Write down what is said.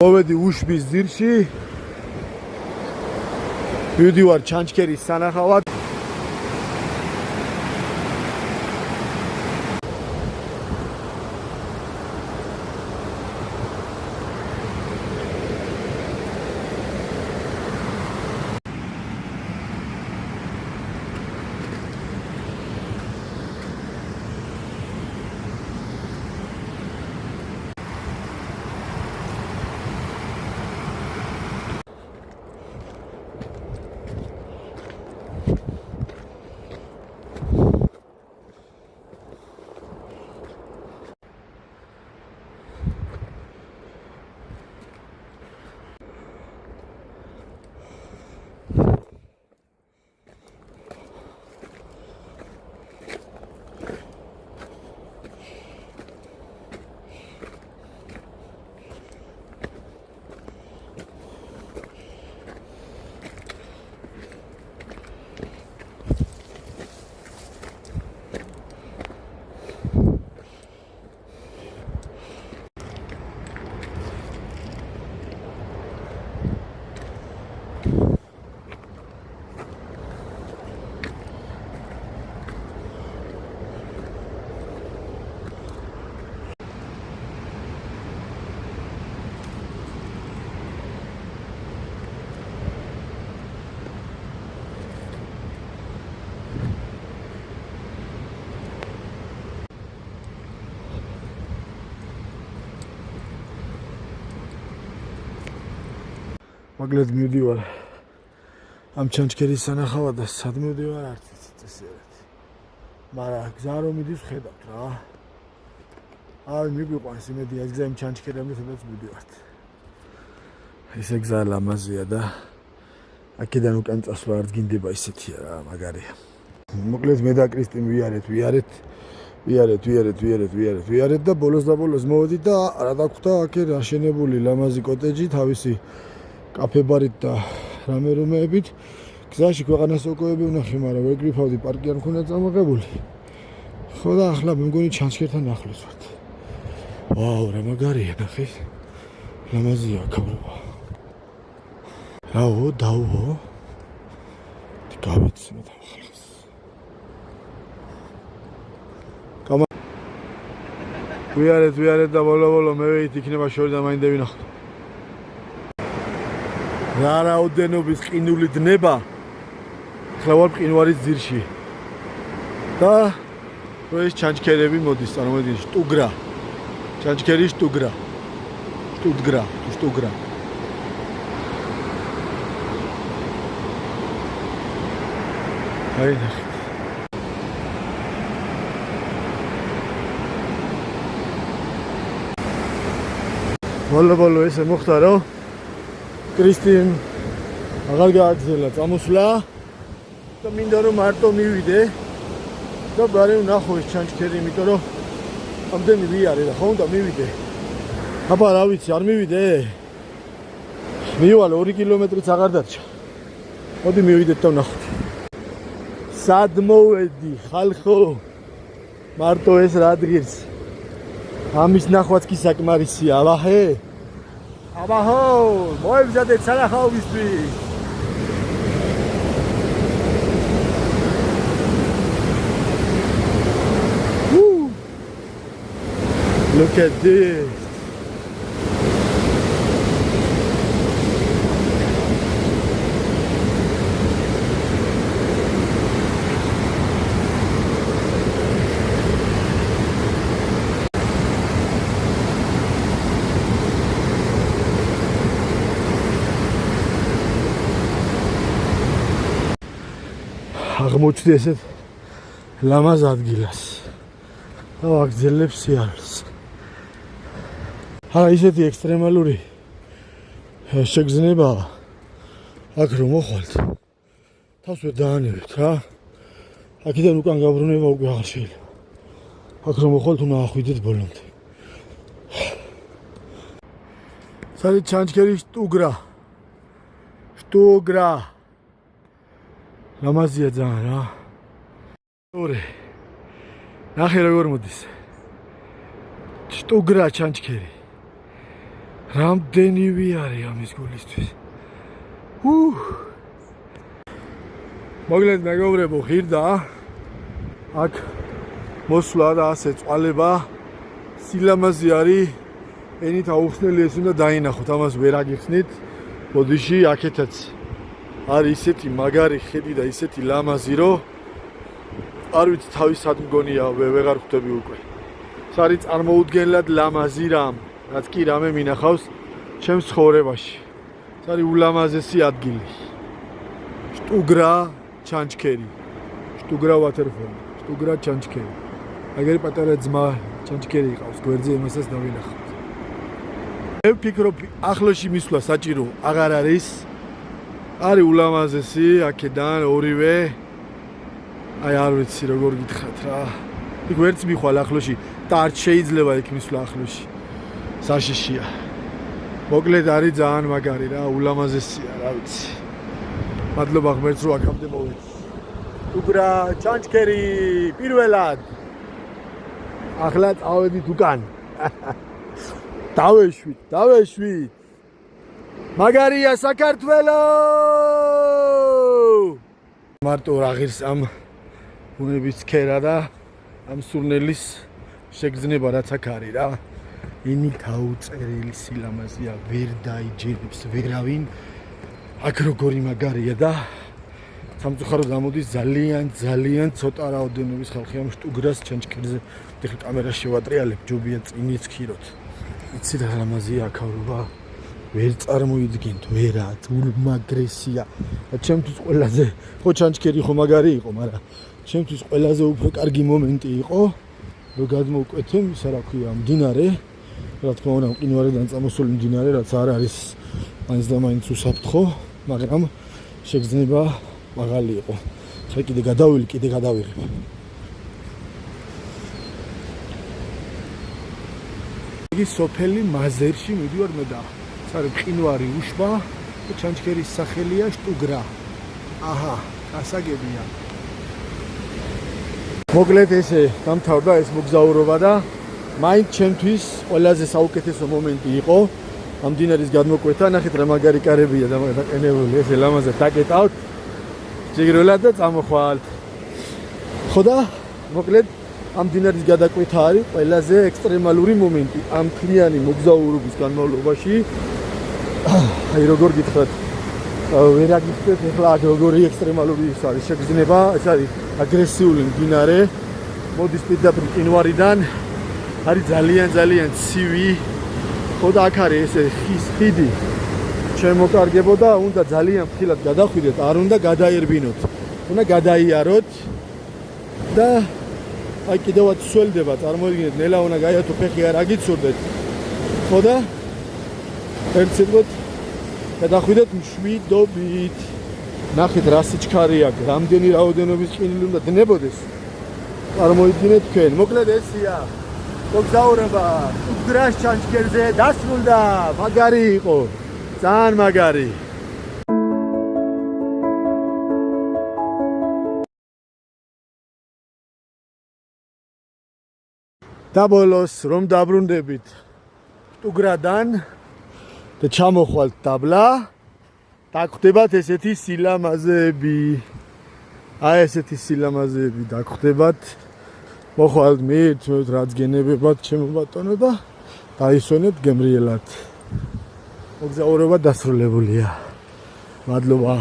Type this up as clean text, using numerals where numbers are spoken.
მოვედი უშბის ძირში. მივდივარ ჩანჩქერის სანახავად. მაგლედ მივდივარ ამ ჩანჩქერის სანახავად და სად მივდივარ არც იცით წესიერად. მაგრამ გზა რომ მიდის ხედავთ რა. მიგვიყვანს იმედი ეს გზა იმ ჩანჩქერამდე სადაც მივდივართ. ესე გზა ლამაზია და აქედან უკან წასვლა არც გინდება ისეთია რა მაგარია. მოკლედ მე და კრისტინ ვიარეთ და ბოლოს მოვედით და რა დაგვხდა აქ აშენებული ლამაზი კოტეჯი თავისი კაფე-ბარით და რამე-რომეებით. გზაში ქვეყანას ოკოები ვნახე, მაგრამ ვერ გრიფავდი, პარკი არ მქონდა წამოღებული. ხო და ახლა მე მგონი ჩანჩქერთან ახლოს ვართ. ვაუ, რა მაგარია, ნახე. ლამაზია ქაბრობა. რაო, დაუო. გავიცნოთ ახალს. ვიარეთ და ბოლო მე ვეით იქნება შორი და მაინდა ვინახოთ. რა რაოდენობის ყინული დნება. ახლა ვარ მყინვარის ძირში. და ეს ჩანჩქერები მოდის, წარმოიდგინე, შტუგრა. ჩანჩქერი შტუგრა. აი ნახეთ. ბოლო ესე მოხდა რომ კრისტინ აღარ გააგზავნა წამოსვლა და მინდა რომ მარტო მივიდე და ბარე ვნახო ეს ჩანჩქერი, იმიტომ რომ ამდენი ვიარე და ხომ და მივიდე. აბა რა ვიცი, არ მივიდე. მივალ 2 კილომეტრიც აღარ დარჩა. მოდი მივიდეთ და ვნახოთ. სად მოვედი ხალხო? მარტო ეს რა ადგილს? ამის ნახვაც კი საკმარისია, აბაჰე? აბაჰო, მოებზადეთ სანახაობისთვის. Look at this. აღმოჩნდი ესეთ ლამაზ ადგილას და ვაგრძელებ სიარულს. ისეთი ექსტრემალური შეგრძნებაა აქ რომ მოხვალთ, თავს ვერ დაანებთ რა. აქედან უკან გაბრუნება უკვე აღარ შეიძლება. აქ რომ მოხვალთ, უნდა ახვიდეთ ბოლომდე. სარით ჩანჩქერი შტუგრა. ლამაზია ძალიან რა. ორე. ნახე როგორ მოდის. შტუგრა ჩანჩქერი. რამდენივე არის ამის გულისთვის. მოგლედ მეგობრებო, ღირდა აქ მოსვლა და ასე წვალება სილამაზე არის. ენით აუხსნელი ეს უნდა დაინახოთ, ამას ვერ აგიხსნით. ბოდიში აქეთაც არის ისეთი მაგარი ხედი და ისეთი ლამაზი, რომ არ ვიცი თავისად მგონია ვეღარ ხვდები უკვე. ეს არის წარმოუდგენლად ლამაზი რამ, რაც კი რამე მინახავს ჩემს ცხოვრებაში. ეს არის ულამაზესი ადგილი. შტუგრა ჩანჩქერი, შტუგრა ვატერფოლი, შტუგრა ჩანჩქერი. აგერი პატარა ძმა ჩანჩქერი იყავს გვერდზე, იმასაც დავინახავთ. მე ვფიქრობ, ახლოში მისვლა საჭირო აღარ არის. არის ულამაზესი, აქედან ორივე. აი არ ვიცი როგორ გითხრათ რა. იქ ვერც მიხვალ ახლოში და არ შეიძლება იქ მისვლა ახლოში. საშიშია. მოკლედ არის ძალიან მაგარი რა, ულამაზესია, რა ვიცი. მადლობა ღმერთს რომ აქამდე მოვედი. შტუგრა ჩანჩქერი პირველად. ახლა წავედით უკან. დავეშვით. მაგარია საქართველო! მარტო რა ღირს ამ ბუნების ცქერა და ამ სურნელის შეგრძნება რაც აქ არის რა. ენით აუწერელი სილამაზეა, ვერ დაიჯერებს ვერავინ. აქ როგორი მაგარია და სამწუხაროდ ამოდის ძალიან ცოტა რაოდენობის ხალხი ამ შტუგრას ჩანჩქერზე. ეხლა კამერას შევატრიალებ, ჯობია წინიც ხიროთ. იცი რა ლამაზია აქავრობა. ვერ წარმოიდგენთ, ვერად, ულმაგრესია. ჩემთვის ყველაზე, ხო ჩანჩქერი ხო მაგარი იყო, მაგრამ ჩემთვის ყველაზე უფრო კარგი მომენტი იყო, რომ გადმოვკვეთე, ისა რა ქვია, მდინარე. რა თქმა უნდა, მყინვარიდან წამოსული მდინარე, რაც არ არის მაინც და მაინც უსაფრთხო, მაგრამ შეგრძნება მაღალი იყო. ხა კიდე გადავიღებ. იგი სოფელი მაზერში მიდივარ მე და ეს არის მყინვარი უშბა და ჩანჩქერის სახელია შტუგრა. აჰა, გასაგებია. მოკლედ ესე დამთავრდა ეს მოგზაურობა და მაინც ჩემთვის ყველაზე საუკეთესო მომენტი იყო ამ მდინარის გადმოკვეთა. ნახეთ რა მაგარი კარებია დაყენებული, ესე ლამაზად დაკეტავთ. ჯიგრულად და წამოხვალთ. ხო და მოკლედ ამ მდინარის გადაკვეთა არის ყველაზე ექსტრემალური მომენტი ამ თლიანი მოგზაურობის განმავლობაში. აი როგორ გითხრათ, ვერ აგიხსნით ეხლა აქ როგორი ექსტრემალური ის არის შეგრძნება, ეს არის აგრესიული მდინარე. მოდის პირდაპირ მყინვარიდან, არის ძალიან ცივი. ხო და აქ არის ესე ხის ხიდი. შემოკარგებოდა, უნდა ძალიან ფრთხილად გადახვიდეთ, არ უნდა გადაერბინოთ. უნდა გადაიაროთ და აი კიდევაც სველდება, წარმოიდგინეთ, ნელა უნდა გაიათო ფეხი არ აგიცურდეთ. ხო და ერთ სიტყვით გადახვიდეთ მშვიდობით. ნახეთ რა სიჩქარე აქვს, რამდენი რაოდენობის ყინული უნდა დნებოდეს. წარმოიდგინეთ თქვენ. მოკლედ ესია მოგზაურობა შტუგრას ჩანჩქერზე დასრულდა. მაგარი იყო, ძალიან მაგარი. და ბოლოს რომ დაბრუნდებით შტუგრადან და ჩამოხვალთ დაბლა, დაგხვდებათ ესეთი სილამაზეები. აი ესეთი სილამაზეები დაგხვდებათ. მოხვალთ მით, რაც გენებებათ ჩემო ბატონო და დაისვენებთ გემრიელად. მოგზაურობა დასრულებულია. მადლობა.